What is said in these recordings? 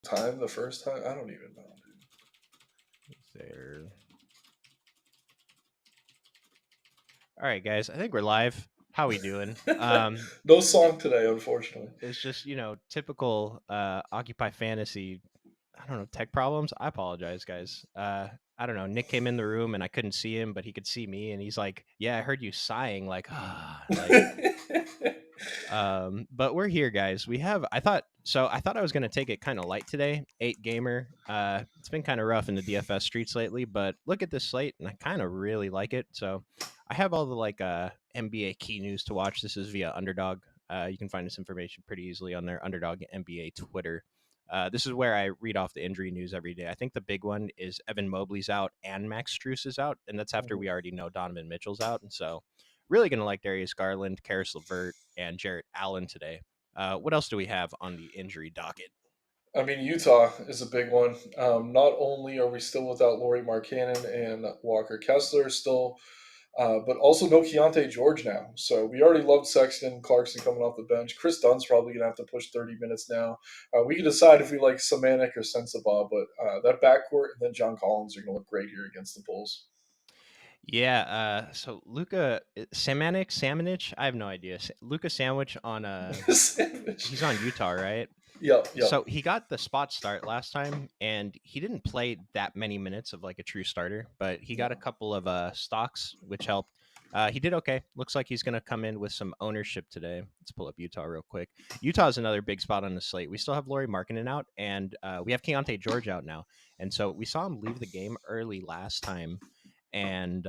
time the first time? I don't even know, dude. There. All right, guys. I think we're live. How we doing? No song today, unfortunately. It's just typical Occupy Fantasy. I don't know, tech problems. I apologize, guys. I don't know. Nick came in the room and I couldn't see him, but he could see me, and he's like, "Yeah, I heard you sighing." Like, like. But we're here, guys. We have. I thought so. I thought I was gonna take it kind of light today. 8 gamer. It's been kind of rough in the DFS streets lately, but look at this slate, and I kind of really like it. So, I have all the NBA key news to watch. This is via Underdog. You can find this information pretty easily on their Underdog NBA Twitter. This is where I read off the injury news every day. I think the big one is Evan Mobley's out and Max Strus is out, and that's after we already know Donovan Mitchell's out. And so, really going to like Darius Garland, Karis LeVert, and Jarrett Allen today. What else do we have on the injury docket? I mean, Utah is a big one. Not only are we still without Laurie Markkanen and Walker Kessler still, but also no Keontae George now. So we already loved Sexton, Clarkson coming off the bench. Chris Dunn's probably going to have to push 30 minutes now. We can decide if we like Samanik or Sensabaugh, but that backcourt and then John Collins are going to look great here against the Bulls. Yeah, so Luca Samanich, I have no idea. Luca Sandwich on Sandwich. he's on Utah, right? Yep. So he got the spot start last time, and he didn't play that many minutes of like a true starter, but he got a couple of stocks, which helped. He did okay. Looks like he's going to come in with some ownership today. Let's pull up Utah real quick. Utah is another big spot on the slate. We still have Laurie Markkinen out, and we have Keontae George out now. And so we saw him leave the game early last time, and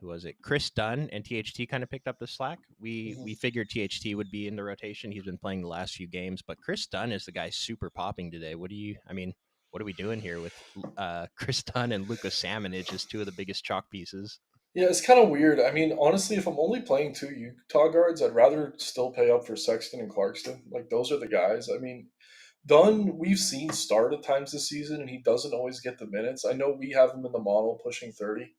who was it? Chris Dunn and THT kind of picked up the slack. We figured THT would be in the rotation. He's been playing the last few games, but Chris Dunn is the guy super popping today. What are we doing here with Chris Dunn and Lucas Salmonage as two of the biggest chalk pieces? Yeah, it's kind of weird. I mean, honestly, if I'm only playing two Utah guards, I'd rather still pay up for Sexton and Clarkston. Like, those are the guys. I mean, Dunn, we've seen start at times this season, and he doesn't always get the minutes. I know we have him in the model pushing 30.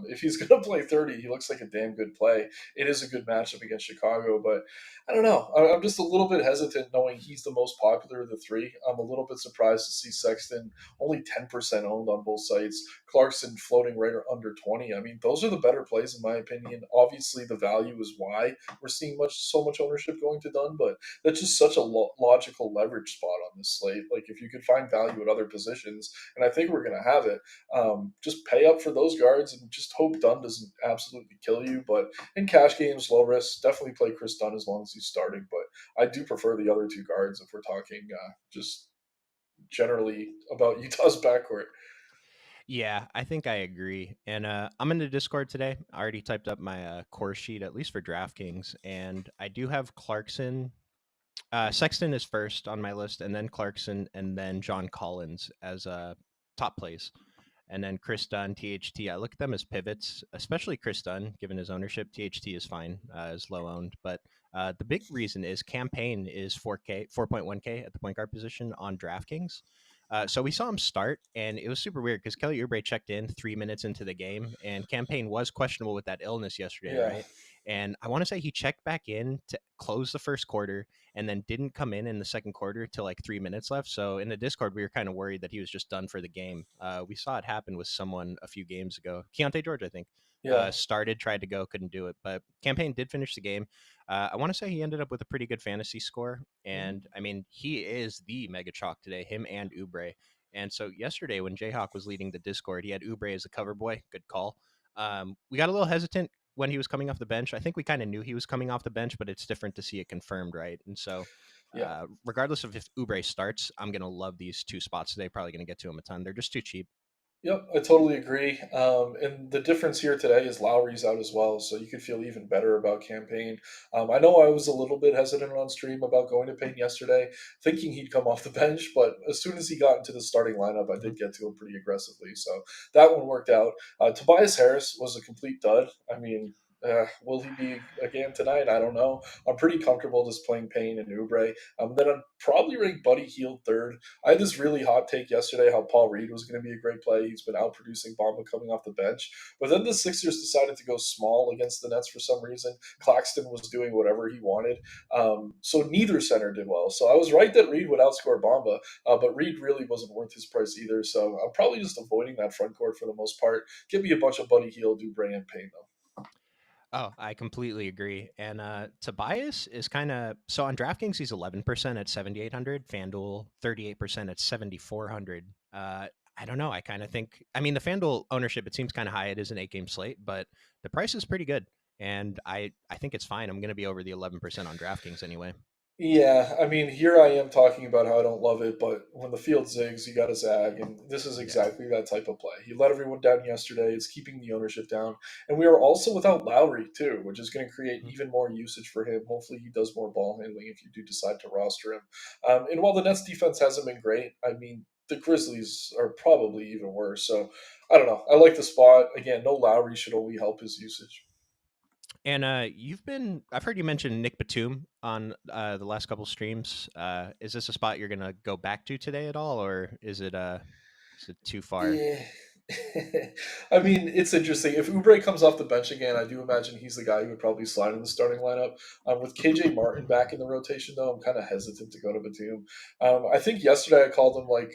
If he's going to play 30, he looks like a damn good play. It is a good matchup against Chicago, but I don't know. I'm just a little bit hesitant knowing he's the most popular of the three. I'm a little bit surprised to see Sexton only 10% owned on both sites. Clarkson floating right under 20. I mean, those are the better plays in my opinion. Obviously, the value is why we're seeing so much ownership going to Dunn, but that's just such a logical leverage spot on this slate. Like if you could find value at other positions, and I think we're going to have it, just pay up for those guards and just hope Dunn doesn't absolutely kill you. But in cash games, low risk, definitely play Chris Dunn as long as he's starting. But I do prefer the other two guards if we're talking just generally about Utah's backcourt. Yeah, I think I agree. And I'm in the Discord today. I already typed up my core sheet, at least for DraftKings, and I do have Clarkson. Sexton is first on my list, and then Clarkson, and then John Collins as top plays. And then Chris Dunn, THT. I look at them as pivots, especially Chris Dunn, given his ownership. THT is fine, is low owned. But the big reason is campaign is 4.1K at the point guard position on DraftKings. So we saw him start, and it was super weird because Kelly Oubre checked in 3 minutes into the game, and campaign was questionable with that illness yesterday, Yeah. right? And I want to say he checked back in to close the first quarter and then didn't come in the second quarter till like 3 minutes left. So in the Discord, we were kind of worried that he was just done for the game. We saw it happen with someone a few games ago. Keontae George, I think, Yeah. started, tried to go, couldn't do it. But campaign did finish the game. I want to say he ended up with a pretty good fantasy score. And I mean, he is the mega chalk today, him and Oubre. And so yesterday, when Jayhawk was leading the Discord, he had Oubre as a cover boy. Good call. We got a little hesitant when he was coming off the bench. I think we kind of knew he was coming off the bench, but it's different to see it confirmed, right? And so, Yeah. regardless of if Oubre starts, I'm gonna love these two spots today. Probably gonna get to him a ton. They're just too cheap. Yep, I totally agree. And the difference here today is Lowry's out as well, so you could feel even better about campaign. I know I was a little bit hesitant on stream about going to Payne yesterday, thinking he'd come off the bench, but as soon as he got into the starting lineup, I Mm-hmm. did get to him pretty aggressively. So that one worked out. Tobias Harris was a complete dud. I mean, Will he be again tonight? I don't know. I'm pretty comfortable just playing Payne and Oubre. Then I'd probably rank Buddy Hield third. I had this really hot take yesterday how Paul Reed was going to be a great play. He's been outproducing Bamba coming off the bench. But then the Sixers decided to go small against the Nets for some reason. Claxton was doing whatever he wanted. So neither center did well. So I was right that Reed would outscore Bamba, but Reed really wasn't worth his price either. So I'm probably just avoiding that front court for the most part. Give me a bunch of Buddy Hield, Oubre, and Payne, though. Oh, I completely agree. And Tobias is kind of so on DraftKings, he's 11% at 7,800, FanDuel 38% at 7,400. I don't know. I kind of think, I mean, the FanDuel ownership, it seems kind of high. It is an 8 game slate, but the price is pretty good. And I think it's fine. I'm going to be over the 11% on DraftKings anyway. Yeah, I mean, here I am talking about how I don't love it, but when the field zigs, you got to zag, and this is Yeah. exactly that type of play. He let everyone down yesterday. It's keeping the ownership down, and we are also without Lowry too, which is going to create Mhm. even more usage for him. Hopefully, he does more ball handling if you do decide to roster him. And while the Nets defense hasn't been great, I mean, the Grizzlies are probably even worse. So I don't know. I like the spot again. No Lowry should only help his usage. And I've heard you mention Nick Batum on the last couple streams. Is this a spot you're going to go back to today at all, or is it too far? Yeah. I mean, it's interesting. If Oubre comes off the bench again, I do imagine he's the guy who would probably slide in the starting lineup. With KJ Martin back in the rotation, though, I'm kind of hesitant to go to Batum. I think yesterday I called him like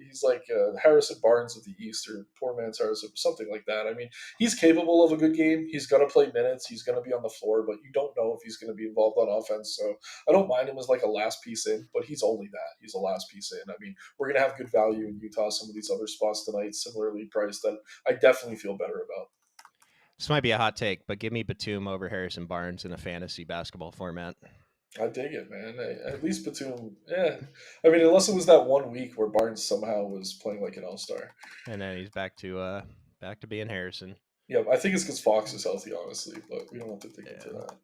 he's like Harrison Barnes of the East or poor man's Harrison, something like that. I mean, he's capable of a good game. He's going to play minutes. He's going to be on the floor, but you don't know if he's going to be involved on offense. So I don't mind him as like a last piece in, but he's only that. He's a last piece in. I mean, we're going to have good value in Utah. Some of these other spots tonight, similarly priced, that I definitely feel better about. This might be a hot take, but give me Batum over Harrison Barnes in a fantasy basketball format. I dig it, man. At least Batum, yeah. I mean, unless it was that one week where Barnes somehow was playing like an all star. And then he's back to being Harrison. Yeah, I think it's because Fox is healthy, honestly, but we don't have to dig into Yeah. that.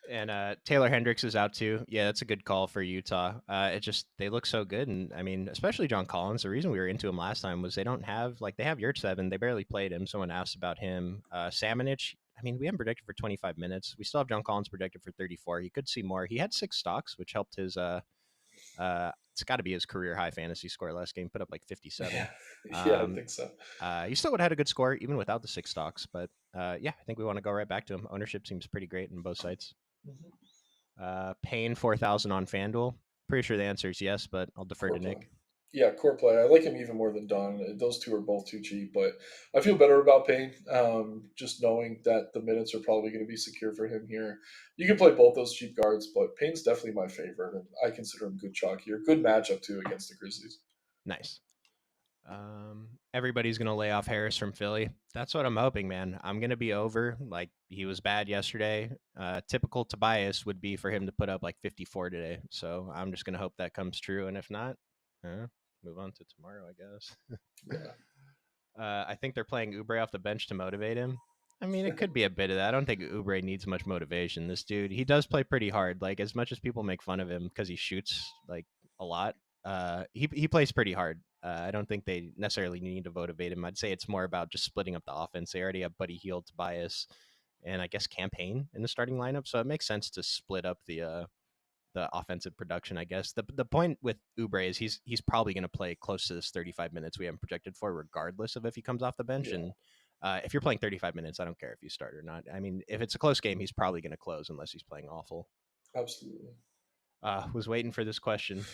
And Taylor Hendricks is out too. Yeah, that's a good call for Utah. It just they look so good, and I mean, especially John Collins. The reason we were into him last time was they don't have like they have Yurtseven. They barely played him. Someone asked about him. Samanich. I mean, we haven't predicted for 25 minutes. We still have John Collins predicted for 34. He could see more. He had 6 stocks, which helped his it's got to be his career high fantasy score last game. Put up like 57. Yeah, yeah, I Um, think so. he still would have had a good score even without the 6 stocks. But yeah, I think we want to go right back to him. Ownership seems pretty great on both sides. Mm-hmm. Paying 4,000 on FanDuel. Pretty sure the answer is yes, but I'll defer Core to play. Nick. Yeah, core play. I like him even more than Dunn. Those two are both too cheap, but I feel better about Payne. Just knowing that the minutes are probably going to be secure for him here. You can play both those cheap guards, but Payne's definitely my favorite, and I consider him good chalk here. Good matchup too against the Grizzlies. Nice. Everybody's gonna lay off Harris from Philly. That's what I'm hoping, man. I'm gonna be over. Like he was bad yesterday. Typical Tobias would be for him to put up like 54 today. So I'm just gonna hope that comes true. And if not, move on to tomorrow, I guess. Yeah, I think they're playing Oubre off the bench to motivate him. I mean, it could be a bit of that. I don't think Oubre needs much motivation. This dude, he does play pretty hard. Like as much as people make fun of him because he shoots like a lot, he plays pretty hard. I don't think they necessarily need to motivate him. I'd say it's more about just splitting up the offense. They already have Buddy Hield, Tobias, and I guess Campaign in the starting lineup, so it makes sense to split up the offensive production, I guess. The point with Oubre is he's probably going to play close to this 35 minutes we haven't projected for, regardless of if he comes off the bench. yeah, And if you're playing 35 minutes, I don't care if you start or not. I mean, if it's a close game, he's probably going to close unless he's playing awful. absolutely. Was waiting for this question.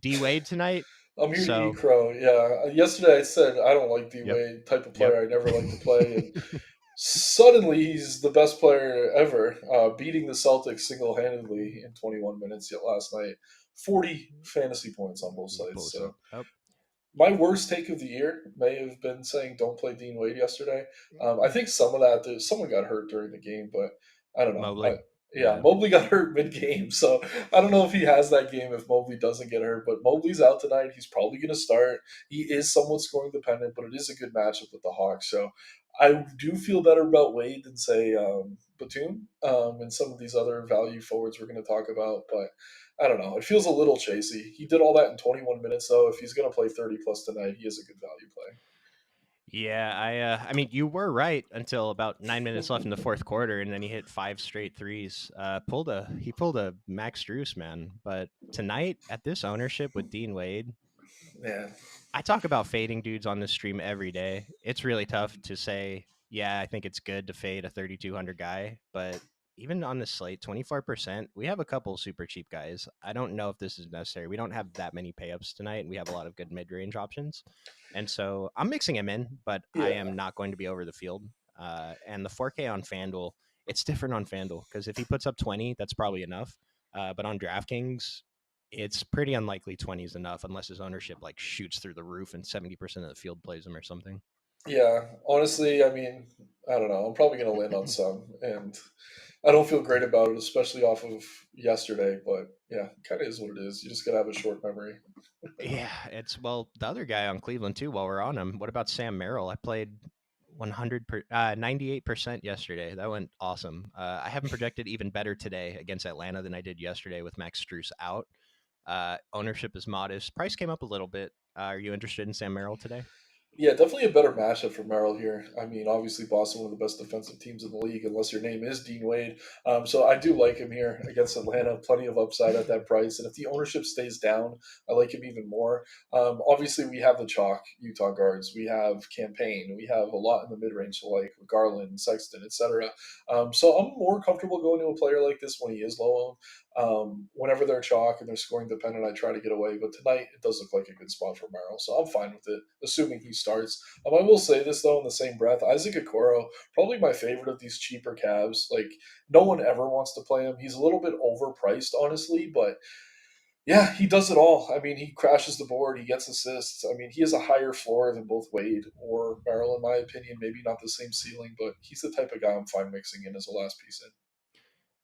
D Wade tonight. I'm here to eat So, crow. Yeah, yesterday I said I don't like D yep, Wade, type of yep. player I never like to play, and suddenly he's the best player ever, beating the Celtics single handedly in 21 minutes yet last night. 40 fantasy points on both Let me sides. pull this up. So Oh, my worst take of the year may have been saying don't play Dean Wade yesterday. I think some of that someone got hurt during the game, but I don't know. Mobley. Yeah, Yeah. Mobley got hurt mid game, so I don't know if he has that game if Mobley doesn't get hurt. But Mobley's out tonight. He's probably going to start. He is somewhat scoring dependent, but it is a good matchup with the Hawks. So I do feel better about Wade than say Batum and some of these other value forwards we're going to talk about. But I don't know. It feels a little chasey. He did all that in 21 minutes, though. If he's going to play 30 plus tonight, he is a good value play. Yeah, I mean, you were right until about 9 minutes left in the fourth quarter, and then he hit five straight threes. He pulled a Max Struess, man. But tonight at this ownership with Dean Wade, Yeah, I talk about fading dudes on this stream every day. It's really tough to say, yeah, I think it's good to fade a 3,200 guy, but even on this slate, 24%, we have a couple super cheap guys. I don't know if this is necessary. We don't have that many payups tonight, and we have a lot of good mid range options. And so I'm mixing him in, but I yeah, am not going to be over the field. And the 4K on FanDuel, it's different on FanDuel because if he puts up 20, that's probably enough. But on DraftKings, it's pretty unlikely 20 is enough unless his ownership like shoots through the roof and 70% of the field plays him or something. yeah. Honestly, I mean, I don't know. I'm probably gonna land on some, and I don't feel great about it, especially off of yesterday. But yeah, kind of is what it is. You just gotta have a short memory. Yeah, it's well the other guy on Cleveland too. While we're on him, what about Sam Merrill? I played 98% yesterday. That went awesome. I haven't projected even better today against Atlanta than I did yesterday with Max Struess out. Ownership is modest. Price came up a little bit. Are you interested in Sam Merrill today? Yeah, definitely a better matchup for Merrill here. I mean, obviously Boston, one of the best defensive teams in the league, unless your name is Dean Wade. So I do like him here against Atlanta. Plenty of upside at that price, and if the ownership stays down, I like him even more. Obviously, we have the chalk Utah guards. We have Campaign. We have a lot in the mid range, so like Garland, Sexton, etc. So I'm more comfortable going to a player like this when he is low owned. Whenever they're chalk and they're scoring dependent, I try to get away. But tonight, it does look like a good spot for Merrill, so I'm fine with it, assuming he starts. I will say this though, in the same breath, Isaac Okoro, probably my favorite of these cheaper Cavs. Like no one ever wants to play him. He's a little bit overpriced, honestly, but yeah, he does it all. I mean, he crashes the board, he gets assists. I mean, he has a higher floor than both Wade or Merrill, in my opinion. Maybe not the same ceiling, but he's the type of guy I'm fine mixing in as a last piece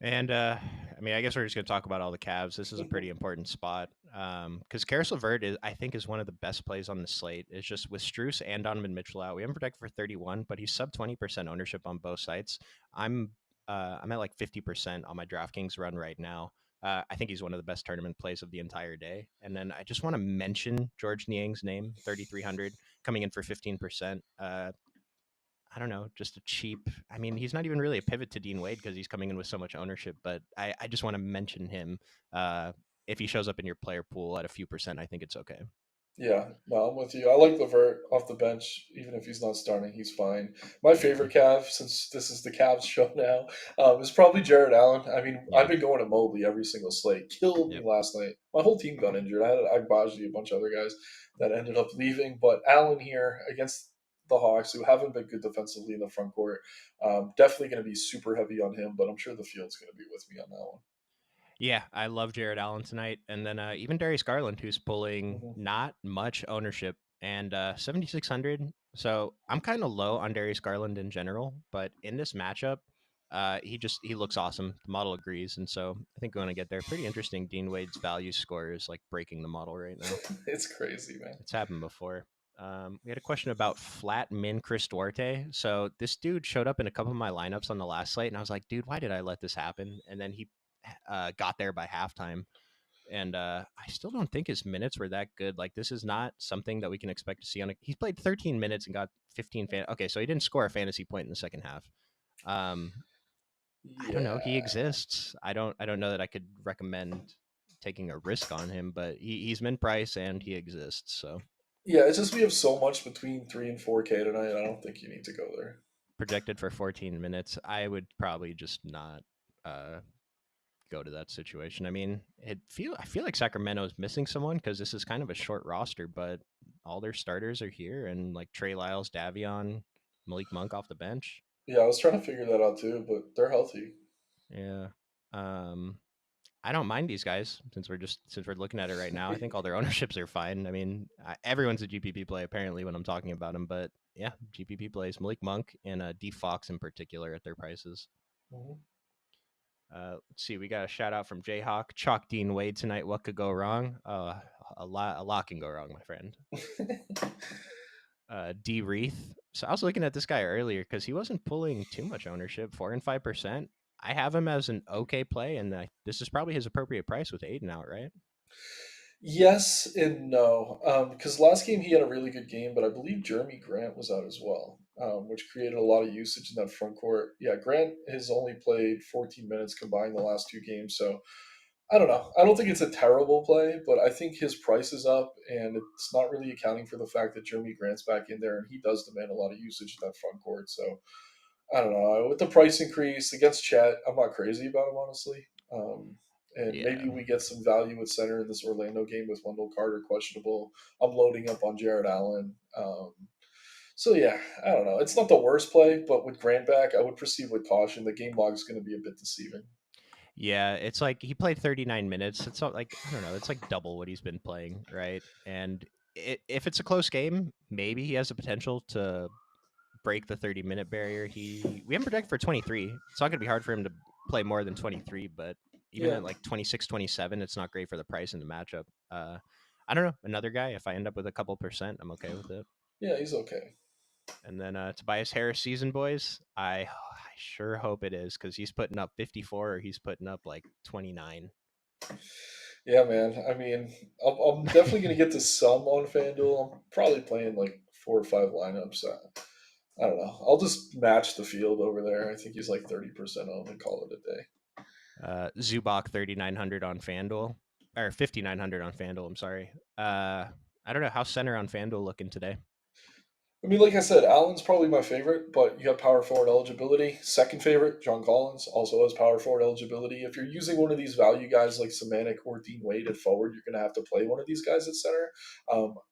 And I mean, I guess we're just going to talk about all the Cavs. This is a in. pretty important spot because Karis LeVert is, I think, is one of the best plays on the slate. It's just with Struess and Donovan Mitchell out. We haven't protected for 31, but he's sub 20% ownership on both sites. I'm I'm at like 50% on my DraftKings run right now. I think he's one of the best tournament plays of the entire day. And then I just want to mention George Niang's name, 3,300, coming in for 15%. I don't know, just a cheap. I mean, he's not even really a pivot to Dean Wade because he's coming in with so much ownership. But I just want to mention him. If he shows up in your player pool at a few percent, I think it's okay. Yeah, no, I'm with you. I like Levert off the bench, even if he's not starting, he's fine. My Yeah, favorite Cav, since this is the Cavs show now, is probably Jared Allen. I mean, yeah, I've been going to Mobley every single slate. Killed me yep. last night. My whole team got injured. I had Agbaji, a bunch of other guys that ended up leaving, but Allen here against the Hawks, who haven't been good defensively in the front court, definitely going to be super heavy on him. But I'm sure the field's going to be with me on that Yeah, I love Jared Allen tonight, and then even Darius Garland, who's pulling one. not much ownership and 7,600. So I'm kind of low on Darius Garland in general, but in this matchup, he looks awesome. The model agrees, and so I think we're going to get there. Pretty interesting. Dean Wade's value score is like breaking the model right now. It's crazy, man. It's happened before. We had a question about flat min Chris Duarte. So this dude showed up in a couple of my lineups on the last slate, and I was like, dude, why did I let this happen? And then he got there by halftime, and I still don't think his minutes were that good. Like this is not something that we can expect to see on. He played 13 minutes and got 15. Okay, so he didn't score a fantasy point in the second half. Um, I don't know. He Yeah. exists. I don't know that I could recommend taking a risk on him, but he's min price and he exists. So Yeah, it's just we have so much between 3 and 4K tonight. I don't think you need to go there. projected for 14 minutes, I would probably just not uh, go to that situation. I mean, I feel like Sacramento is missing someone because this is kind of a short roster, but all their starters are here, and like Trey Lyles, Davion, Malik Monk off the bench. Yeah, I was trying to figure that out too, but they're healthy. Yeah. Um, I don't mind these guys since we're looking at it right now. I think all their ownerships are fine. I mean, everyone's a GPP play apparently when I'm talking about them, but yeah, GPP plays Malik Monk and D Fox in particular at their prices. Mhm. Let's see. We got a shout out from Jayhawk. Chalk Dean Wade tonight. What could go wrong? A lot can go wrong, my friend. D Reith. So I was looking at this guy earlier because he wasn't pulling too much ownership, 4 and 5%. I have him as an okay play, and this is probably his appropriate price with Aiden out, right? Yes and no. Because last game he had a really good game, but I believe Jeremy Grant was out as well, which created a lot of usage in that front court. Yeah, Grant has only played 14 minutes combined the last two games, so I don't know. I don't think it's a terrible play, but I think his price is up, and it's not really accounting for the fact that Jeremy Grant's back in there, and he does demand a lot of usage in that front court. So I don't know. With the price increase against Chet, I'm not crazy about him, honestly. And Yeah. maybe we get some value at center in this Orlando game with Wendell Carter questionable. I'm loading up on Jared Allen. So yeah, I don't know. It's not the worst play, but with Grant back, I would proceed with caution. The game log is going to be a bit deceiving. Yeah, it's like he played 39 minutes. It's not like, I don't know, it's like double what he's been playing, right? And if it's a close game, maybe he has the potential to break the 30-minute barrier. We haven't projected for 23. It's not going to be hard for him to play more than 23, but even Yeah, at like 26, 27, it's not great for the price in the matchup. I don't know. Another guy, if I end up with a couple percent, I'm okay with it. yeah, he's okay. And then Tobias Harris season, boys. I sure hope it is because he's putting up 54 or he's putting up like 29. Yeah, man. I mean, I'm definitely going to get to some on FanDuel. I'm probably playing like 4 or 5 lineups. I don't know. I'll just match the field over there. I think he's like 30% owned and call it a day. Zubac 3,900 on FanDuel or 5,900 on FanDuel. I'm sorry. I don't know how center on FanDuel looking today. I mean, like I said, Allen's probably my favorite, but you have power forward eligibility. Second favorite, John Collins, also has power forward eligibility. If you're using one of these value guys like Samanik or Dean Wade at forward, you're going to have to play one of these guys at center.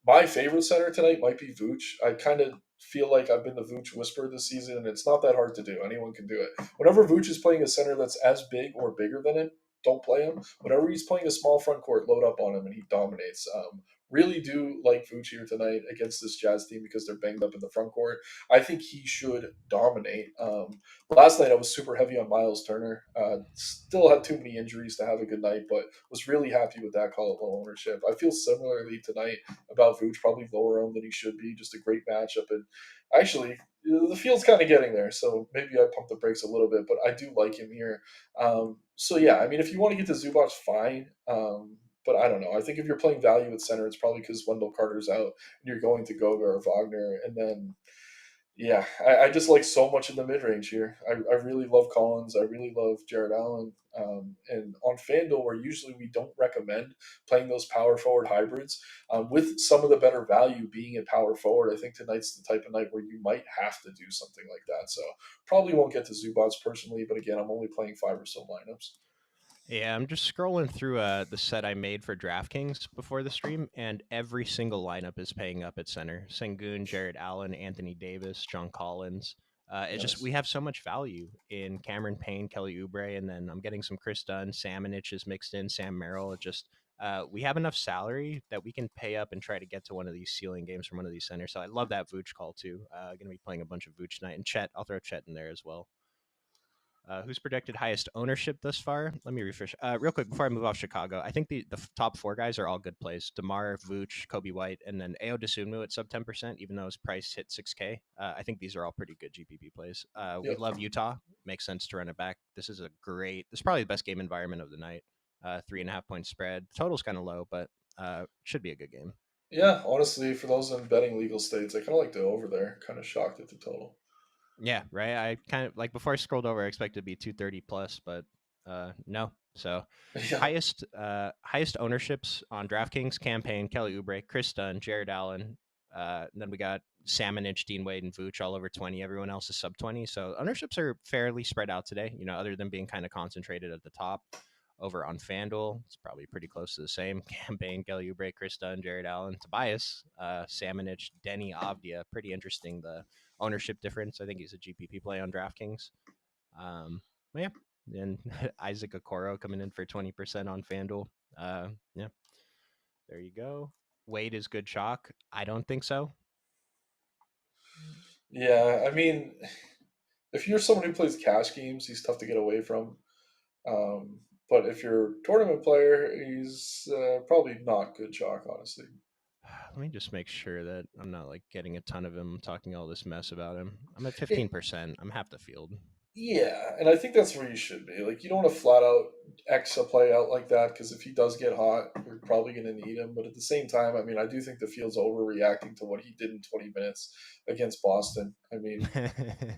My favorite center tonight might be Vooch. I kind of feel like I've been the Vooch whisperer this season, and it's not that hard to do. Anyone can do it. Whenever Vooch is playing a center that's as big or bigger than him, don't play him. Whenever he's playing a small front court, load up on him, and he dominates. Really do like Vooch here tonight against this Jazz team because they're banged up in the front court. I think he should dominate. Last night I was super heavy on Miles Turner. Still had too many injuries to have a good night, but was really happy with that call at low ownership. I feel similarly tonight about Vooch, probably lower owned than he should be. Just a great matchup, and actually the field's kind of getting there, so maybe I pump the brakes a little bit, but I do like him here. So yeah, I mean, if you want to get to Zubac, fine. But I don't know. I think if you're playing value at center, it's probably because Wendell Carter's out and you're going to Goga or Wagner. And then, yeah, I just like so much in the mid range here. I really love Collins. I really love Jared Allen. And on FanDuel, where usually we don't recommend playing those power forward hybrids, with some of the better value being at power forward, I think tonight's the type of night where you might have to do something like that. So probably won't get to Zubats personally, but again, I'm only playing 5 or so lineups. Yeah, I'm just scrolling through the set I made for DraftKings before the stream, and every single lineup is paying up at center. Sengun, Jared Allen, Anthony Davis, John Collins. It's just we Nice. have so much value in Cameron Payne, Kelly Oubre, and then I'm getting some Chris Dunn, Samanich is mixed in, Sam Merrill. It just we have enough salary that we can pay up and try to get to one of these ceiling games from one of these centers. So I love that Vooch call too. Going to be playing a bunch of Vooch tonight, and Chet. I'll throw Chet in there as well. Who's projected highest ownership thus far? Let me refresh. Real quick before I move off Chicago, I think the top four guys are all good plays. DeMar, Vooch, Kobe White, and then Ao Desunmu at sub 10%, even though his price hit 6K. I think these are all pretty good GPP plays. We Yep. love Utah. Makes sense to run it back. This is probably the best game environment of the night. 3.5 point spread. Total's kind of low, but should be a good game. Yeah, honestly, for those in betting legal states, I kind of like the over there. Kind of shocked at the total. Yeah, right. I kind of like before I scrolled over, I expected to be 230 plus, but no. So Yeah, highest ownerships on DraftKings campaign: Kelly Oubre, Chris Dunn, Jared Allen. Then we got Samanich, Dean Wade, and Vooch all over 20. Everyone else is sub 20. So ownerships are fairly spread out today. Other than being kind of concentrated at the top. Over on FanDuel, it's probably pretty close to the same. Campaign, Kelly Oubre, Chris Dunn, Jared Allen, Tobias, Samanich, Denny Avdia. Pretty interesting the ownership difference. I think he's a GPP play on DraftKings. Um, yeah, and Isaac Okoro coming in for 20% on FanDuel. Yeah, there you go. Wade is good chalk. I don't think so. yeah. I mean, if you're someone who plays cash games, he's tough to get away from. Um, but if you're a tournament player, he's probably not good chalk, honestly. Let me just make sure that I'm not like getting a ton of him talking all this mess about him. I'm at It, 15%. I'm half the field. Yeah, and I think that's where you should be. Like, you don't want to flat out X a play out like that because if he does get hot, you're probably going to need him. But at the same time, I mean, I do think the field's overreacting to what he did in 20 minutes against Boston. I mean, I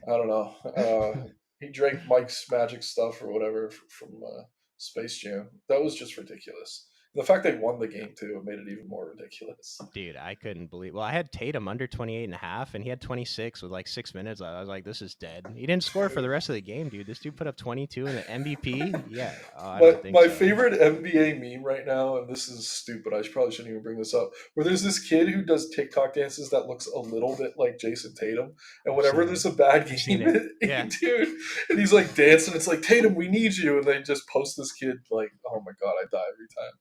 don't know. He drank Mike's magic stuff or whatever from Space Jam. That was just ridiculous. The fact they won the game too made it even more ridiculous. Dude, I couldn't believe. Well, I had Tatum under 28 and a half, and he had 26 with like 6 minutes. I was like, this is dead. He didn't score for the rest of the game, dude. This dude put up 22 in the MVP. Yeah, I don't think My so. favorite NBA meme right now, and this is stupid. Probably shouldn't even bring this up. Where there's this kid who does TikTok dances that looks a little bit like Jason Tatum, and I've whenever seen it. there's a bad I've seen game, it. Yeah. dude, and he's like dancing. It's like Tatum, we need you, and they just post this kid like, oh my god, I die every time.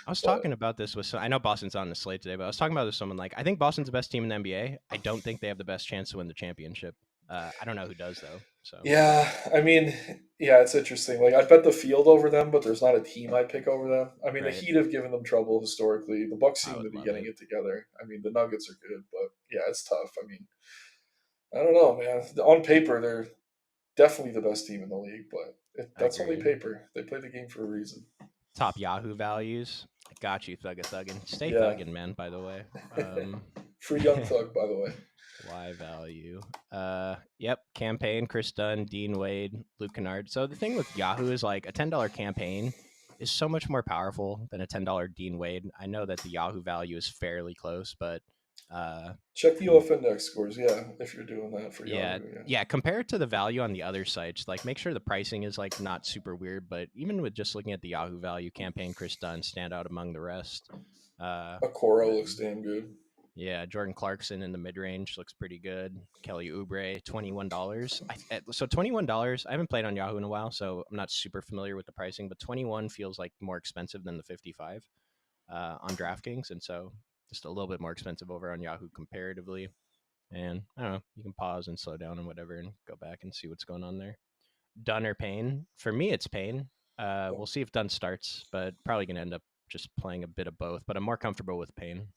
I was But talking about this with I know Boston's on the slate today, but I was talking about this with someone like I think Boston's the best team in the NBA. I don't think they have the best chance to win the championship. I don't know who does though. So yeah, I mean, yeah, it's interesting. Like, I bet the field over them, but there's not a team I'd pick over them. I mean, the right, Heat have given them trouble historically. The Bucks I seem to would be love getting it. it together. I mean, the Nuggets are good, but yeah, it's tough. I mean, I don't know, man. On paper, they're definitely the best team in the league, but that's only Agreed. paper. They play the game for a reason. Top Yahoo values. I got you, Thugga Thuggin. Stay Yeah. thuggin', man. By the way. Um, Free Young Thug, by the way. Y value. Yep. Campaign, Chris Dunn, Dean Wade, Luke Kennard. So the thing with Yahoo is like a $10 campaign is so much more powerful than a $10 Dean Wade. I know that the Yahoo value is fairly close, but uh, Check the com- OF index scores, yeah, if you're doing that for yeah, Yahoo, yeah. yeah. Compare it to the value on the other sites. Like, make sure the pricing is like not super weird. But even with just looking at the Yahoo value, campaign, Chris Dunn stand out among the rest. Okoro And looks then damn good. yeah, Jordan Clarkson in the mid range looks pretty good. Kelly Oubre, $21. So $21. I haven't played on Yahoo in a while, so I'm not super familiar with the pricing. But 21 feels like more expensive than the 55 on DraftKings, and so just a little bit more expensive over on Yahoo comparatively. And I don't know, you can pause and slow down and whatever, and go back and see what's going on there. Dunn or Payne? For me, it's Payne. Yep. We'll see if Dunn starts, but probably gonna end up just playing a bit of both. But I'm more comfortable with Payne.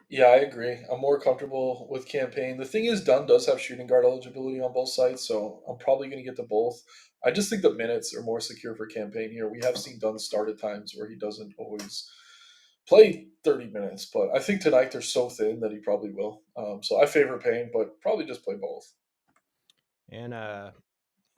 Yeah, I agree. I'm more comfortable with campaign. The thing is, Dunn does have shooting guard eligibility on both sides, so I'm probably going to get to both. I just think the minutes are more secure for campaign here. We have seen Dunn start at times where he doesn't always play 30 minutes, but I think tonight they're so thin that he probably will. So I favor Payne, but probably just play both. And I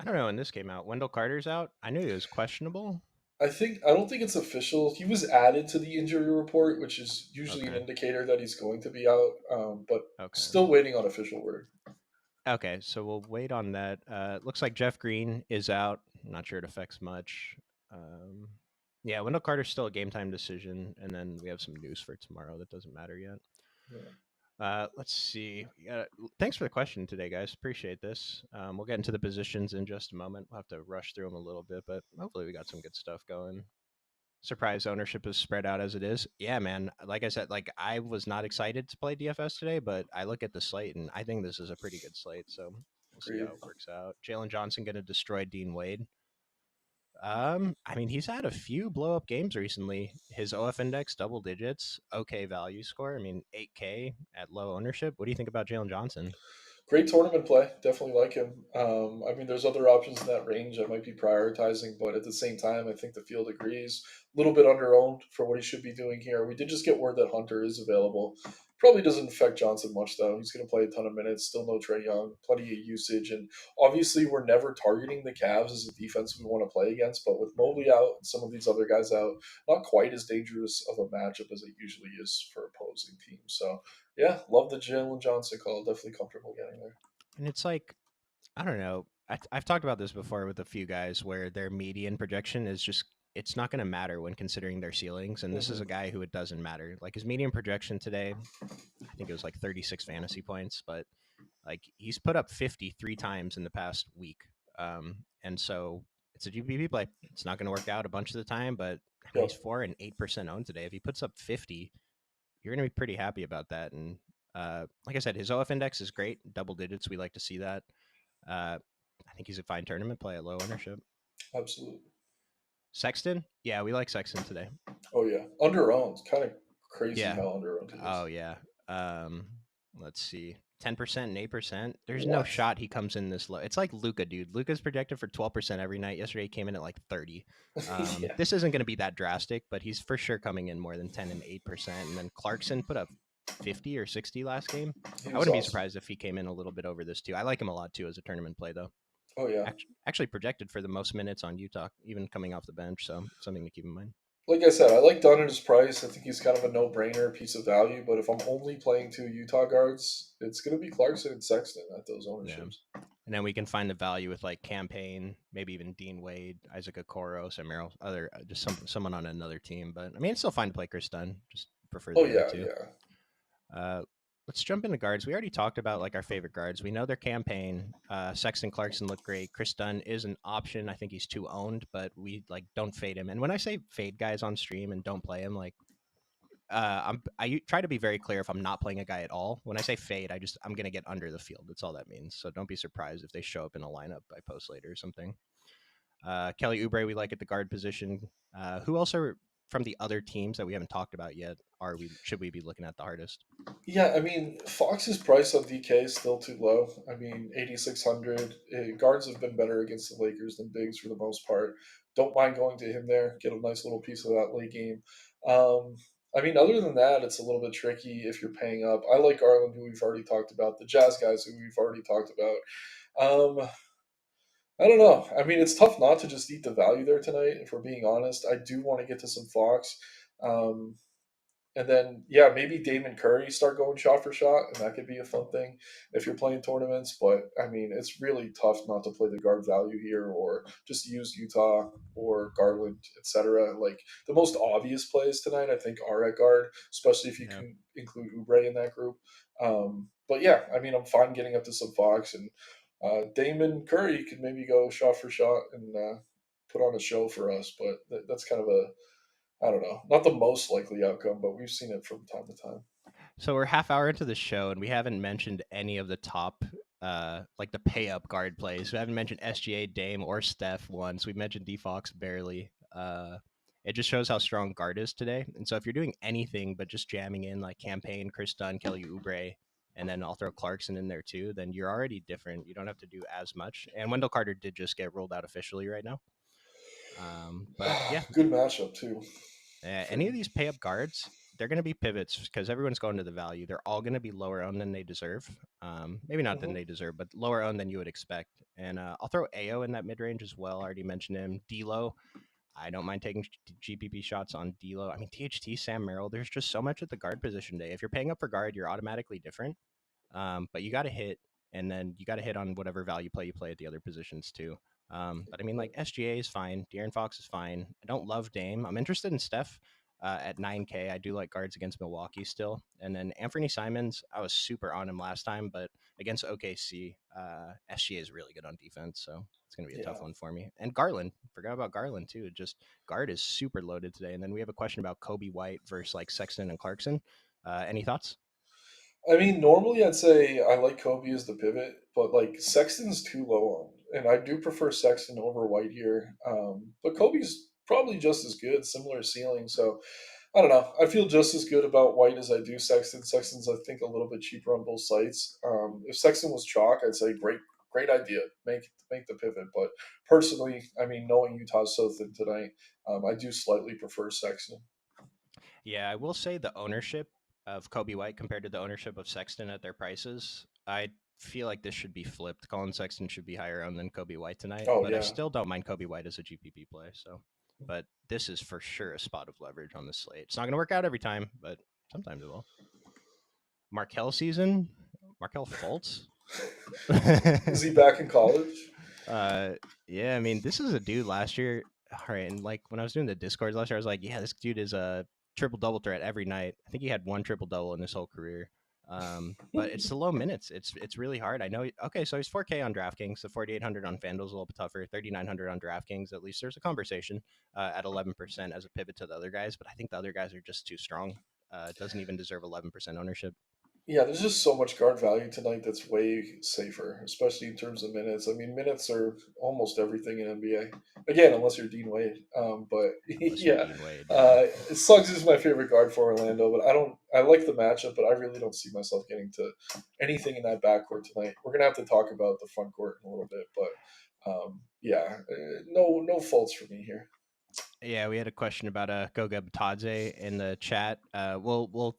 don't know when this came out. Wendell Carter's out. I knew he was questionable. I don't think it's official. He was added to the injury report, which is usually an Okay. indicator that he's going to be out. But Okay. still waiting on official word. Okay. So we'll wait on that. Looks like Jeff Green is out. I'm not sure it affects much. Um, yeah, Wendell Carter's still a game time decision, and then we have some news for tomorrow that doesn't matter yet. Yeah. Let's see. Thanks for the question today, guys. Appreciate this. We'll get into the positions in just a moment. We'll have to rush through them a little bit, but hopefully we got some good stuff going. Surprise ownership is spread out as it is. Yeah, man. Like I said, like I was not excited to play DFS today, but I look at the slate and I think this is a pretty good slate. So we'll see Agreed. how it works out. Jalen Johnson going to destroy Dean Wade. I mean, he's had a few blow up games recently. His OF index double digits, okay value score. I mean, 8K at low ownership. What do you think about Jalen Johnson? Great tournament play. Definitely like him. I mean, there's other options in that range I might be prioritizing, but at the same time, I think the field agrees. A little bit under-owned for what he should be doing here. We did just get word that Hunter is available. Probably doesn't affect Johnson much, though. He's going to play a ton of minutes. Still no Trey Young. Plenty of usage. And obviously, we're never targeting the Cavs as a defense we want to play against. But with Mobley out and some of these other guys out, not quite as dangerous of a matchup as it usually is for opposing teams. So yeah, love the Jalen Johnson call. Definitely comfortable getting there. And it's like, I don't know. I've talked about this before with a few guys where their median projection is just, it's not going to matter when considering their ceilings. And this is a Hmm. guy who it doesn't matter. Like his median projection today, I think it was like 36 fantasy points, but like he's put up 53 times in the past week. And so it's a GPP play. It's not going to work out a bunch of the time, but I mean, he's Yep, 4 and 8% owned today. If he puts up 50, you're going to be pretty happy about that. And like I said, his OF index is great, double digits. We like to see that. I think he's a fine tournament play at low ownership. absolutely. Sexton, yeah, we like Sexton today. Oh yeah, under owned. Kind of crazy Yeah. how under owned he Oh is. yeah. Um, let's see. 10% and 8%. There's no What? shot he comes in this low. It's like Luca, dude. Luca's projected for 12% every night. Yesterday he came in at like 30. Yeah, This isn't going to be that drastic, but he's for sure coming in more than 10 and 8%. And then Clarkson put up 50 or 60 last game. he I was wouldn't be awesome. surprised if he came in a little bit over this too. I like him a lot too as a tournament play, though. Oh yeah. Actually projected for the most minutes on Utah, even coming off the bench. So something to keep in mind. Like I said, I like Dunn at his price. I think he's kind of a no-brainer, piece of value. But if I'm only playing two Utah guards, it's going to be Clarkson and Sexton at those Yeah. ownerships. And then we can find the value with like Campaign, maybe even Dean Wade, Isaac Okoro, Sam Merrill, other just someone on another team. But I mean, it's still fine to play Chris Dunn. Just prefer Oh the other yeah, two. yeah, Uh, let's jump into guards. We already talked about like our favorite guards. We know their Campaign. Sexton Clarkson look great. Chris Dunn is an option. I think he's too owned, but we like don't fade him. And when I say fade guys on stream and don't play him, like I try to be very clear if I'm not playing a guy at all. When I say fade, I'm gonna get under the field. That's all that means. So don't be surprised if they show up in a lineup I post later or something. Kelly Oubre we like at the guard position. Who else are from the other teams that we haven't talked about yet? Should we be looking at the hardest? yeah. I mean, Fox's price on DK is still too low. I mean, 8,600. Guards have been better against the Lakers than bigs for the most part. Don't mind going to him there. Get a nice little piece of that late game. Um, I mean, other than that, it's a little bit tricky if you're paying up. I like Garland, who we've already talked about. The Jazz guys, who we've already talked about. I don't know. I mean, it's tough not to just eat the value there tonight. If we're being honest, I do want to get to some Fox. Um, and then, yeah, maybe Damon Curry start going shot for shot, and that could be a fun thing if you're playing tournaments. But I mean, it's really tough not to play the guard value here, or just use Utah or Garland, etc. Like the most obvious plays tonight, I think, are at guard, especially if you Yeah. can include Oubre in that group. But yeah, I mean, I'm fine getting up to some Fox, and Damon Curry could maybe go shot for shot and put on a show for us. But that's kind of a I don't know, not the most likely outcome, but we've seen it from time to time. So we're half hour into the show and we haven't mentioned any of the top like the pay up guard plays. We haven't mentioned SGA, Dame, or Steph once. We mentioned D Fox barely. It just shows how strong guard is today. And so if you're doing anything but just jamming in like Campaign, Chris Dunn, Kelly Oubre, and then I'll throw Clarkson in there too, then you're already different. You don't have to do as much. And Wendell Carter did just get rolled out officially right now. But yeah, Good matchup too. For any of these pay up guards, they're going to be pivots because everyone's going to the value. They're all going to be lower owned than they deserve. Maybe not than hmm they deserve, but lower owned than you would expect. And I'll throw AO in that mid range as well. I already mentioned him. D'Lo, I don't mind taking GPP shots on D'Lo. I mean, THT, Sam Merrill. There's just so much at the guard position today. If you're paying up for guard, you're automatically different. But you got to hit, and then you got to hit on whatever value play you play at the other positions too. But I mean, like SGA is fine. De'Aaron Fox is fine. I don't love Dame. I'm interested in Steph at 9K. I do like guards against Milwaukee still. And then Anthony Simons, I was super on him last time, but against OKC, SGA is really good on defense. So it's going to be a Yeah, tough one for me. And Garland, forgot about Garland too. Just guard is super loaded today. And then we have a question about Kobe White versus like Sexton and Clarkson. Any thoughts? I mean, normally I'd say I like Kobe as the pivot, but like Sexton's too low on, and I do prefer Sexton over White here. But Kobe's probably just as good, similar ceiling. So I don't know. I feel just as good about White as I do Sexton. Sexton's I think a little bit cheaper on both sites. If Sexton was chalk, I'd say great idea. Make the pivot. But personally, I mean, knowing Utah's so thin tonight, I do slightly prefer Sexton. Yeah, I will say the ownership of Kobe White compared to the ownership of Sexton at their prices, I feel like this should be flipped. Colin Sexton should be higher owned than Kobe White tonight, Oh but I yeah, still don't mind Kobe White as a GPP play. So, but this is for sure a spot of leverage on the slate. It's not going to work out every time, but sometimes it will. Markel season, Markel Fultz. is he back in college? uh, yeah, I mean, this is a dude last year. All right, and like when I was doing the discords last year, I was like, yeah, this dude is a triple double threat every night. I think he had one triple double in his whole career. But it's the low minutes. It's really hard. I know. Okay, so he's 4K on DraftKings, so 4,800 on FanDuel's a little bit tougher. 3,900 on DraftKings. At least there's a conversation at 11% as a pivot to the other guys. But I think the other guys are just too strong. Doesn't even deserve 11% ownership. Yeah, there's just so much guard value tonight that's way safer, especially in terms of minutes. I mean, minutes are almost everything in NBA. Again, unless you're Dean Wade. But Unless you're yeah, Dean Wade, yeah. Suggs is my favorite guard for Orlando, but I don't. I like the matchup, but I really don't see myself getting to anything in that backcourt tonight. We're gonna have to talk about the front court in a little bit, but yeah, no faults for me here. Yeah, we had a question about Goga Batadze in the chat. We'll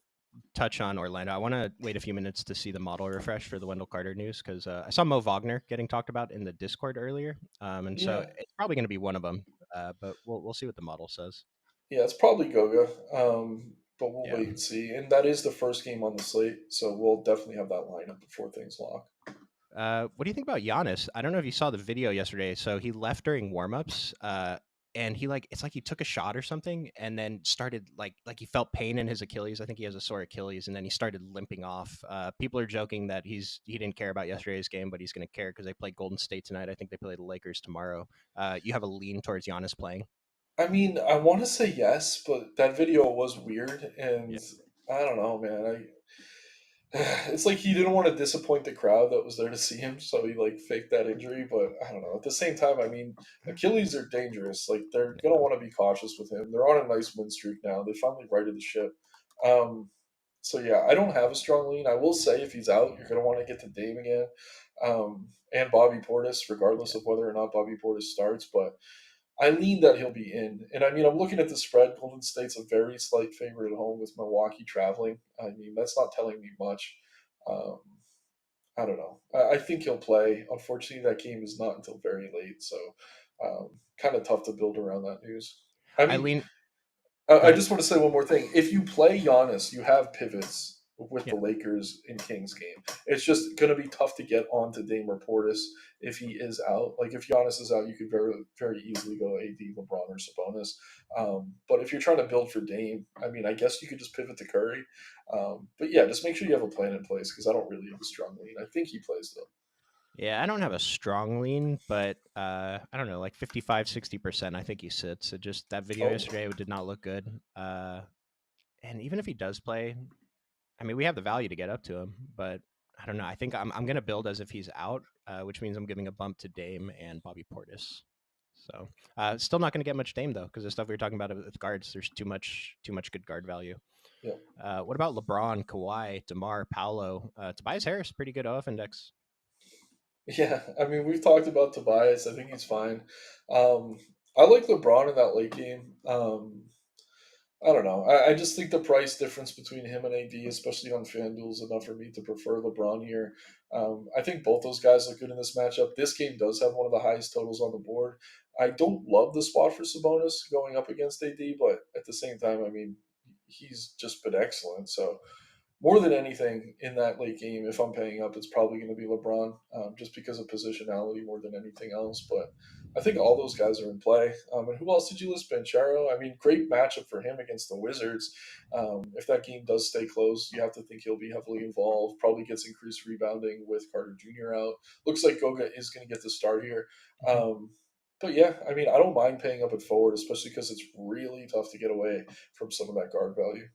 touch on Orlando. I want to wait a few minutes to see the model refresh for the Wendell Carter news because I saw Mo Wagner getting talked about in the Discord earlier, and so Yeah, it's probably going to be one of them. But we'll see what the model says. yeah, it's probably Goga, but we'll Yeah. wait and see. And that is the first game on the slate, so we'll definitely have that lineup before things lock. What do you think about Giannis? I don't know if you saw the video yesterday. So he left during warmups, and he like it's like he took a shot or something, and then started like he felt pain in his Achilles. I think he has a sore Achilles, and then he started limping off. People are joking that he didn't care about yesterday's game, but he's going to care because they play Golden State tonight. I think they play the Lakers tomorrow. You have a lean towards Giannis playing. I mean, I want to say yes, but that video was weird, and Yeah, I don't know, man. It's like he didn't want to disappoint the crowd that was there to see him, so he like faked that injury. But I don't know. At the same time, I mean, Achilles are dangerous. Like they're gonna yeah. want to be cautious with him. They're on a nice win streak now. They finally righted the ship. Um, so yeah, I don't have a strong lean. I will say if he's out, you're gonna want to get to Dame again, and Bobby Portis, regardless Yeah. of whether or not Bobby Portis starts. But I lean that he'll be in. And I mean, I'm looking at the spread. Golden State's a very slight favorite at home with Milwaukee traveling. I mean, that's not telling me much. Um, I don't know. I think he'll play. Unfortunately, that game is not until very late, so kind of tough to build around that news. I I mean, lean. Go I ahead. just want to say one more thing. If you play Giannis, you have pivots with Yeah. the Lakers in Kings game. It's just going to be tough to get onto Dame or Portis if he is out. Like if Giannis is out, you could very easily go AD, LeBron, or Sabonis. But if you're trying to build for Dame, I mean, I guess you could just pivot to Curry. But yeah, just make sure you have a plan in place because I don't really have a strong lean. I think he plays though. Yeah, I don't have a strong lean, but I don't know, like 55, 60%. I think he sits. It just that video Oh, yesterday did not look good. And even if he does play, I mean, we have the value to get up to him, but I don't know. I think I'm gonna build as if he's out, which means I'm giving a bump to Dame and Bobby Portis. So still not gonna get much Dame though, because the stuff we were talking about with guards, there's too much good guard value. yeah. What about LeBron, Kawhi, DeMar, Paolo, Tobias Harris? Pretty good OF index. Yeah, I mean, we've talked about Tobias. I think he's fine. Um, I like LeBron in that late game. I don't know. I just think the price difference between him and AD, especially on FanDuel, is enough for me to prefer LeBron here. I think both those guys look good in this matchup. This game does have one of the highest totals on the board. I don't love the spot for Sabonis going up against AD, but at the same time, I mean, he's just been excellent. So more than anything in that late game, if I'm paying up, it's probably going to be LeBron, just because of positionality more than anything else. But I think all those guys are in play. And who else did you list? Banchero. I mean, great matchup for him against the Wizards. If that game does stay close, you have to think he'll be heavily involved. Probably gets increased rebounding with Carter Jr. out. Looks like Goga is going to get the start here. Mhm. Um, but yeah, I mean, I don't mind paying up at forward, especially because it's really tough to get away from some of that guard value.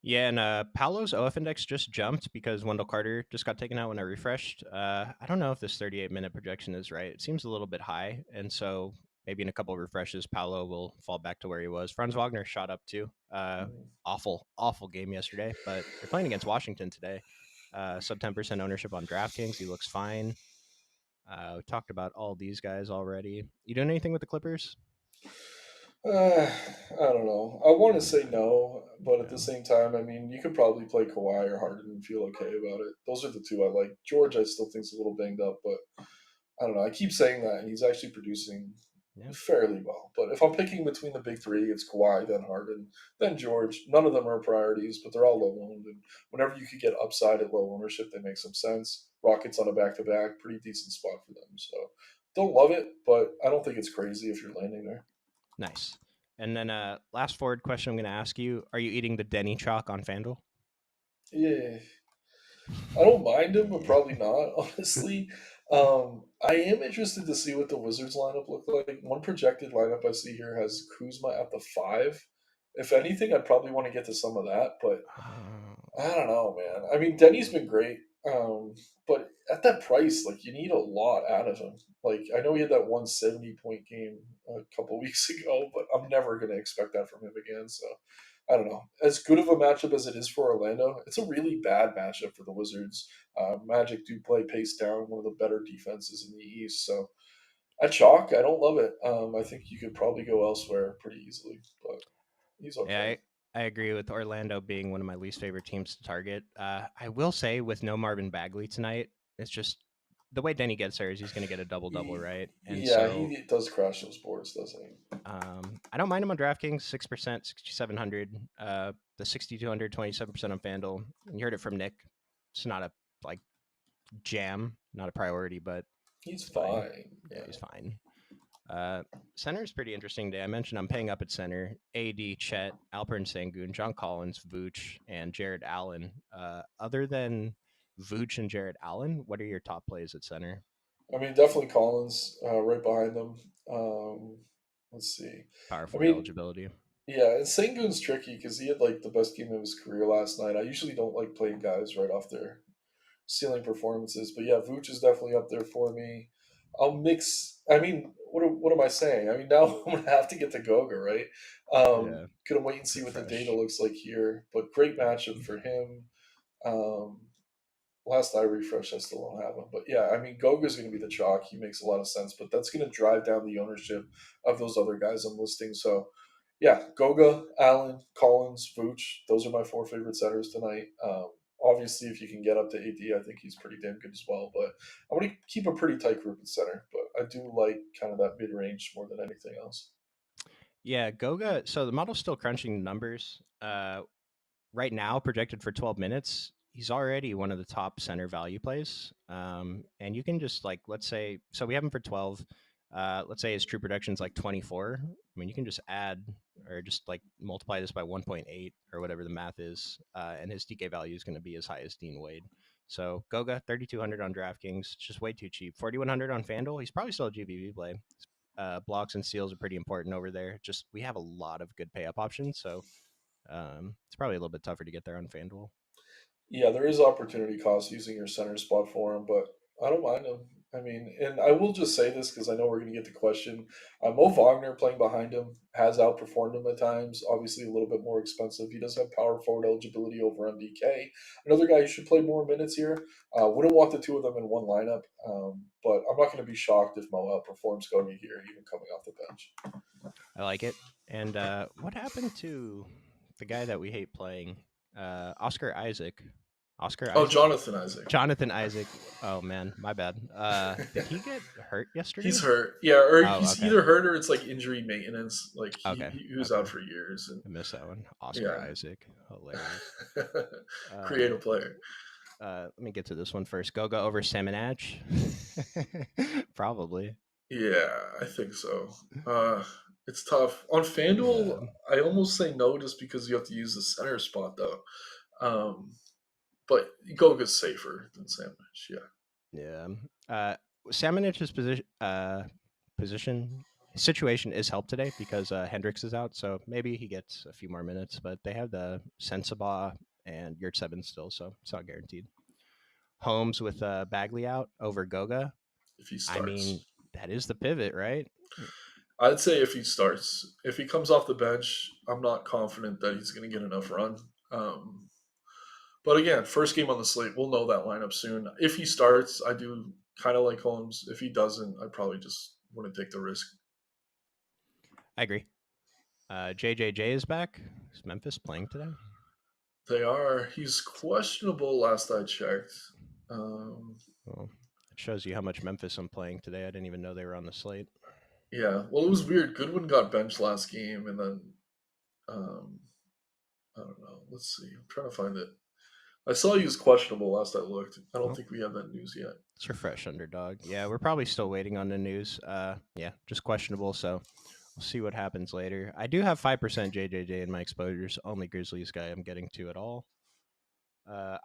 Yeah, and Paolo's OF index just jumped because Wendell Carter just got taken out when I refreshed. I don't know if this 38-minute projection is right. It seems a little bit high, and so maybe in a couple of refreshes, Paolo will fall back to where he was. Franz Wagner shot up too. Mhm. Awful game yesterday, but they're playing against Washington today. Sub 10% ownership on DraftKings. He looks fine. We talked about all these guys already. You doing anything with the Clippers? I don't know. I want to say no, but at the Yeah. same time, I mean, you could probably play Kawhi or Harden and feel okay about it. Those are the two I like. George, I still think's a little banged up, but I don't know. I keep saying that, and he's actually producing Yeah. fairly well. But if I'm picking between the big three, it's Kawhi, then Harden, then George. None of them are priorities, but they're all low owned. And whenever you could get upside at low ownership, they make some sense. Rockets on a back to back, pretty decent spot for them. So don't love it, but I don't think it's crazy if you're landing there. Nice. And then last forward question I'm going to ask you: are you eating the Denny chalk on FanDuel? Yeah, I don't mind him, but probably not, honestly. I am interested to see what the Wizards lineup look like. One projected lineup I see here has Kuzma at the 5. If anything, I'd probably want to get to some of that, but I don't know, man. I mean, Denny's been great, but at that price, like you need a lot out of him. Like I know he had that 170 point game a couple weeks ago, but I'm never going to expect that from him again. So I don't know. As good of a matchup as it is for Orlando, it's a really bad matchup for the Wizards. Magic do play pace down, one of the better defenses in the East. So at chalk, I don't love it. I think you could probably go elsewhere pretty easily, but he's Yeah, okay. I agree with Orlando being one of my least favorite teams to target. I will say with no Marvin Bagley tonight, it's just the way Denny gets there is he's going to get a double double, right? And Yeah, so he does crash those boards, doesn't he? I don't mind him on DraftKings, 6%, 6,700. The 6,200, 27% on FanDuel. You heard it from Nick. It's not a like jam, not a priority, but He's it's fine. fine. Yeah, Yeah. he's fine. Uh, Center is pretty interesting today. I mentioned I'm paying up at center. AD, Chet, Alperen Sengun, John Collins, Vooch, and Jared Allen. Other than Vooch and Jared Allen, what are your top plays at center? I mean, definitely Collins right behind them. Um, let's see. Power I forward mean, eligibility. yeah, and Sengun's tricky because he had like the best game of his career last night. I usually don't like playing guys right off their ceiling performances, but yeah, Vooch is definitely up there for me. I'll mix. I mean, what am I saying? I mean, now I'm gonna have to get to Goga, right? Yeah, Gonna wait and see what the data refresh. looks like here, but great Yeah. matchup for him. Um, Last I refreshed, I still don't have him. But yeah, I mean, Goga's going to be the chalk. He makes a lot of sense, but that's going to drive down the ownership of those other guys I'm listing. So yeah, Goga, Allen, Collins, Vooch. Those are my four favorite centers tonight. Obviously, if you can get up to AD, I think he's pretty damn good as well. But I'm going to keep a pretty tight group at center. But I do like kind of that mid range more than anything else. Yeah, Goga. So the model's still crunching the numbers. Right now, projected for 12 minutes, he's already one of the top center value plays. And you can just like, let's say, so we have him for 12. Let's say his true production is like 24. I mean, you can just add or just like multiply this by 1.8 or whatever the math is, and his DK value is going to be as high as Dean Wade. So Goga 3,200 on DraftKings, it's just way too cheap. 4,100 on FanDuel. He's probably still a GBV play. Blocks and seals are pretty important over there. Just we have a lot of good pay up options, so it's probably a little bit tougher to get there on FanDuel. Yeah, there is opportunity cost using your center spot for him, but I don't mind him. I mean, and I will just say this because I know we're going to get the question. Mo Wagner playing behind him has outperformed him at times. Obviously, a little bit more expensive. He does have power forward eligibility over MDK. Another guy who should play more minutes here. Wouldn't want the two of them in one lineup, but I'm not going to be shocked if Mo outperforms Gogi here, even coming off the bench. I like it. And what happened to the guy that we hate playing? Oscar Isaac. Oscar Oh, Isaac? Jonathan Isaac. Jonathan Isaac. Oh man, my bad. Did he get hurt He's yesterday? hurt. Yeah, or Oh, he's okay. either hurt or it's like injury maintenance. Like Okay. he was Okay. out for years, and I missed that one. Oscar yeah, Isaac. Hilarious. creative Um, player. let me get to this one first. Goga over Salmonage? Probably. Yeah, I think so. It's tough on Yeah. FanDuel. I almost say no just because you have to use the center spot though. Um, but Goga's safer than Sandwich. Yeah, Yeah. Uh, Samonich's position situation is helped today because Hendricks is out, so maybe he gets a few more minutes. But they have the Sensabaugh and Yurt 7 still, so it's not guaranteed. Holmes with Bagley out over Goga. if he I mean, starts, that is the pivot, right? I'd say if he starts. If he comes off the bench, I'm not confident that he's going to get enough run. Um, But again, first game on the slate, we'll know that lineup soon. If he starts, I do kind of like Holmes. If he doesn't, I probably just wouldn't take the risk. I agree. JJJ is back. Is Memphis playing today? They are. He's questionable. Last I checked. Um, Well, it shows you how much Memphis I'm playing today. I didn't even know they were on the slate. yeah. Well, it was weird. Goodwin got benched last game, and then um, I don't know. Let's see. I'm trying to find it. I saw he was questionable last I looked. I don't Well, think we have that news yet. it's your fresh underdog. Yeah, we're probably still waiting on the news. Yeah, just questionable. So we'll see what happens later. I do have 5% JJJ in my exposures. Only Grizzlies guy I'm getting to at all.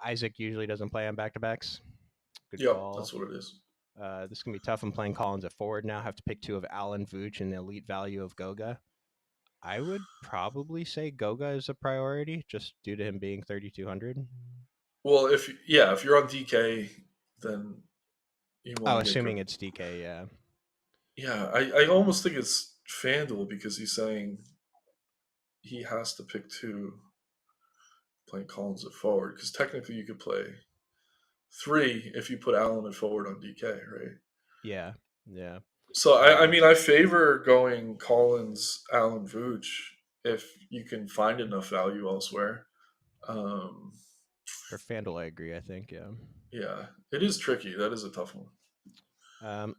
Isaac usually doesn't play on back to backs. Good Yep, call. that's what it is. This is gonna be tough. I'm playing Collins at forward now. Have to pick two of Allen Vooch and the elite value of Goga. I would probably say Goga is a priority just due to him being 3,200. Well, if you're on DK, then you want Oh, to get assuming good. it's DK, yeah. Yeah, I almost think it's FanDuel because he's saying he has to pick two playing Collins at forward because technically you could play three if you put Allen at forward on DK, right? Yeah, yeah. So I Um, mean I favor going Collins, Allen, Vooch if you can find enough value elsewhere. Um, for FanDuel, I agree, I think, yeah. yeah, it is tricky. That is a tough one.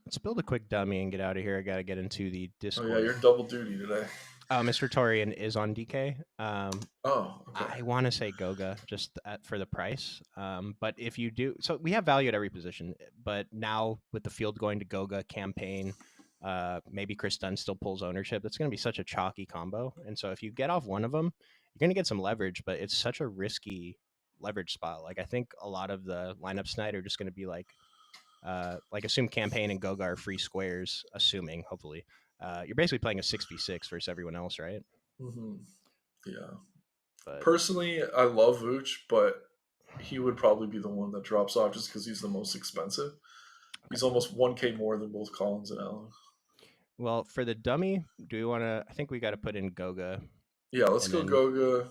Let's build a quick dummy and get out of here. I got to get into the Oh yeah, Discord. you're double duty today. Mr. Torian is on DK. Oh, okay. I want to say Goga just for the price. But if you do, so we have value at every position. But now with the field going to Goga, campaign, maybe Chris Dunn still pulls ownership. That's going to be such a chalky combo. And so if you get off one of them, you're going to get some leverage. But it's such a risky leverage spot. Like I think a lot of the lineups tonight are just going to be like assume campaign and Goga are free squares. Assuming hopefully, you're basically playing a 6v6 versus everyone else, right? Hmm. Yeah. But Personally, I love Vooch, but he would probably be the one that drops off just because he's the most expensive. He's okay. almost 1K more than both Collins and Allen. Well, for the dummy, do we want to? I think we got to put in Goga, Yeah, let's and go then Goga.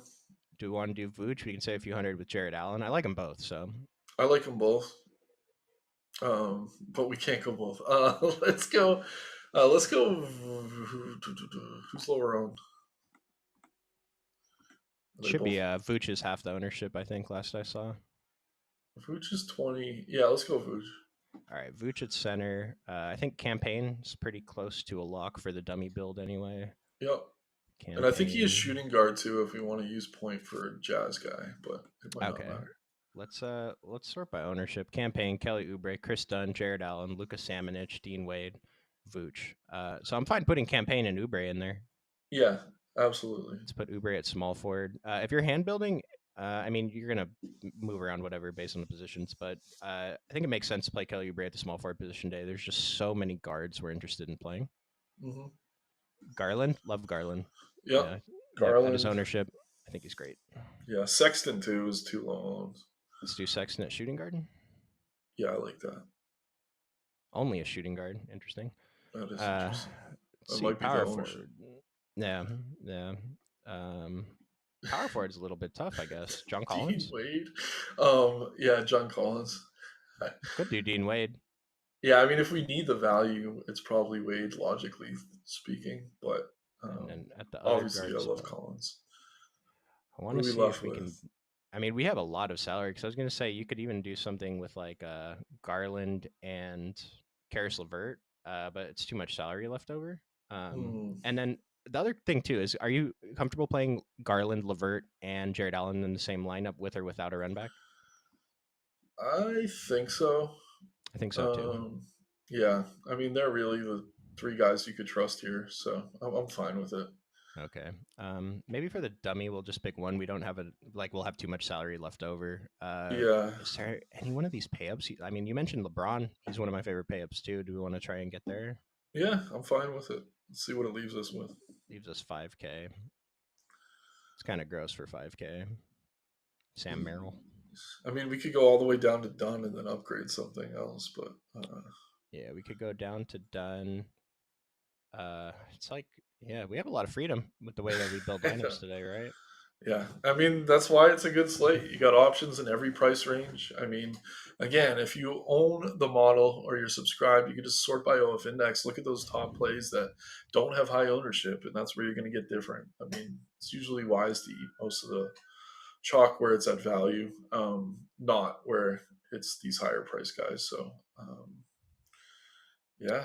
do we want to do Vooch? We can say a few hundred with Jared Allen. I like them both, so I like them both, but we can't go both. Let's go. Let's go. Who's lower on? Are they should be both? Vooch is half the ownership. I think last I saw. Vooch is 20. Yeah, let's go Vooch. All right, Vooch at center. I think campaign is pretty close to a lock for the dummy build anyway. Yep. And I think he is Campaign. shooting guard too if we want to use point for a Jazz guy, but it might not Okay. matter. Let's sort by ownership. Campaign, Kelly Oubre, Chris Dunn, Jared Allen, Lucas Samanich, Dean Wade, Vooch. So I'm fine putting campaign and Oubre in there. Yeah, absolutely. Let's put Oubre at small forward. If you're hand building, I mean you're gonna move around whatever based on the positions, but I think it makes sense to play Kelly Oubre at the small forward position day. There's just so many guards we're interested in playing. Hmm. Garland, love Garland. Yep. Yeah, yep. At his Garland. ownership, I think he's great. Yeah, Sexton too is too low. Let's do Sexton at shooting guard. Yeah, I like that. Only a shooting guard. Interesting. That is Uh, interesting. let's That see, might be the power ownership. forward. Yeah, yeah. Um, power forward is a little bit tough, I guess. John Dean Collins Wade. Yeah, John Collins. could do Dean Wade, Yeah, I mean, if we need the value, it's probably Wade, logically speaking. But and um, then at the other obviously, I guard love spot, Collins. I What want are to we see if left we can. with? I mean, we have a lot of salary because I was going to say you could even do something with like Garland and Karis LeVert, but it's too much salary left over. Hmm. And then the other thing too is, are you comfortable playing Garland, LeVert, and Jared Allen in the same lineup with or without a run back? I think so. I think so too. Um, yeah, I mean, they're really the three guys you could trust here, so I'm fine with it. Okay. Maybe for the dummy, we'll just pick one. We don't have a like. We'll have too much salary left over. Yeah, Is there any one of these payups? I mean, you mentioned LeBron. He's one of my favorite payups too. Do we want to try and get there? yeah, I'm fine with it. Let's see what it leaves us with. Leaves us 5K. It's kind of gross for 5K. Sam Merrill. I mean, we could go all the way down to done and then upgrade something else, but Yeah, we could go down to Dunn. It's like, yeah, we have a lot of freedom with the way that we build I know. lineups today, right? Yeah, I mean that's why it's a good slate. You got options in every price range. I mean, again, if you own the model or you're subscribed, you can just sort by OF index. Look at those top plays that don't have high ownership, and that's where you're going to get different. I mean, it's usually wise to eat most of the chalk where it's at value, not where it's these higher price guys. So, yeah,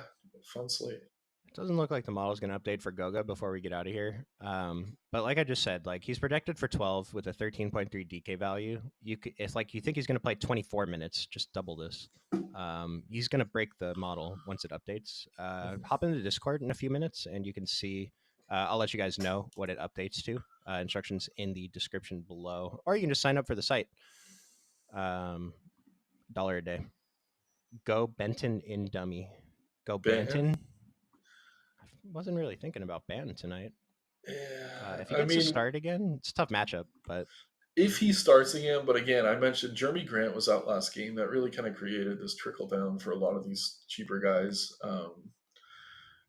fun slate. It doesn't look like the model's going to update for Goga before we get out of here. But like I just said, like he's projected for 12 with a 13.3 DK value. It's like you think he's going to play 24 minutes, just double this. He's going to break the model once it updates. Hop into Discord in a few minutes and you can see. I'll let you guys know what it updates to. Instructions in the description below, or you can just sign up for the site. $1 a day. Go Benton in dummy. Go Banton. Banton. I wasn't really thinking about Banton tonight. Yeah, If he I gets to mean, start again, it's a tough matchup. But if he starts again, but again, I mentioned Jeremy Grant was out last game. That really kind of created this trickle down for a lot of these cheaper guys.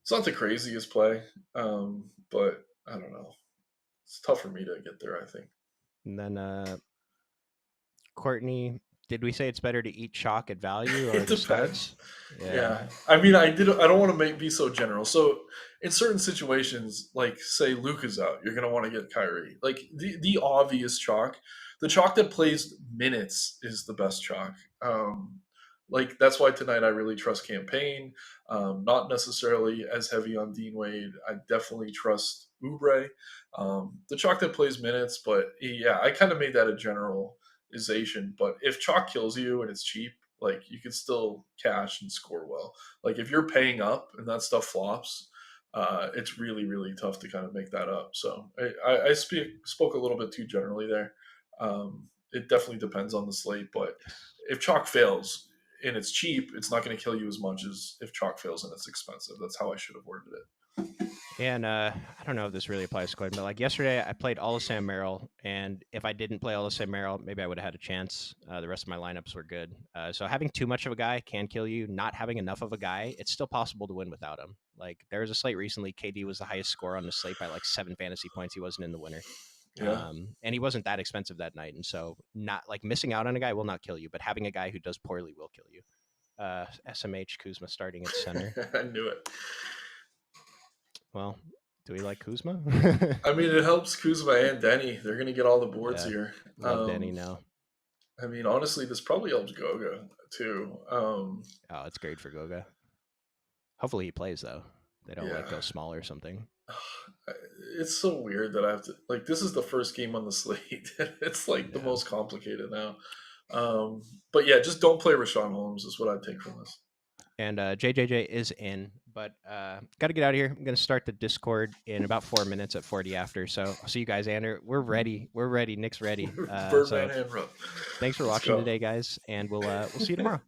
It's not the craziest play, but I don't know. It's tough for me to get there, I think. and then Courtney, did we say it's better to eat chalk at value or It the depends. studs? Yeah. Yeah, I mean, I don't want to be so general. So in certain situations, like say Luka's out, you're gonna want to get Kyrie. Like the obvious chalk, the chalk that plays minutes is the best chalk. Like that's why tonight I really trust campaign. Not necessarily as heavy on Dean Wade. I definitely trust Oubre. The chalk that plays minutes, but yeah, I kind of made that a generalization. But if chalk kills you and it's cheap, like you can still cash and score well. Like if you're paying up and that stuff flops, it's really really tough to kind of make that up. So spoke a little bit too generally there. It definitely depends on the slate, but Yes. if chalk fails and it's cheap, it's not going to kill you as much as if chalk fails and it's expensive. That's how I should have worded it. And I don't know if this really applies to Quinn, but like yesterday, I played all of Sam Merrill, and if I didn't play all of Sam Merrill, maybe I would have had a chance. The rest of my lineups were good. So having too much of a guy can kill you. Not having enough of a guy, it's still possible to win without him. Like there was a slate recently, KD was the highest score on the slate by like 7 fantasy points. He wasn't in the winner. Yeah. And he wasn't that expensive that night. And so not like missing out on a guy will not kill you, but having a guy who does poorly will kill you. SMH Kuzma starting at center. I knew it. Well, do we like Kuzma? I mean, it helps Kuzma and Denny. They're going to get all the boards Yeah, here. love Denny now. I mean, honestly, this probably helps Goga too. Oh, it's great for Goga. Hopefully he plays though. They don't like Yeah, go small or something. it's so weird that I have to like. This is the first game on the slate. It's like the Yeah. most complicated now. But yeah, just don't play Rashawn Holmes is what I take from this. And JJJ is in, but got to get out of here. I'm going to start the Discord in about 4 minutes at 40 after. So I'll see you guys, Andrew. We're ready. We're ready. Nick's ready. Birdman So hand rub. thanks for Let's watching go. today, guys, and we'll see you tomorrow.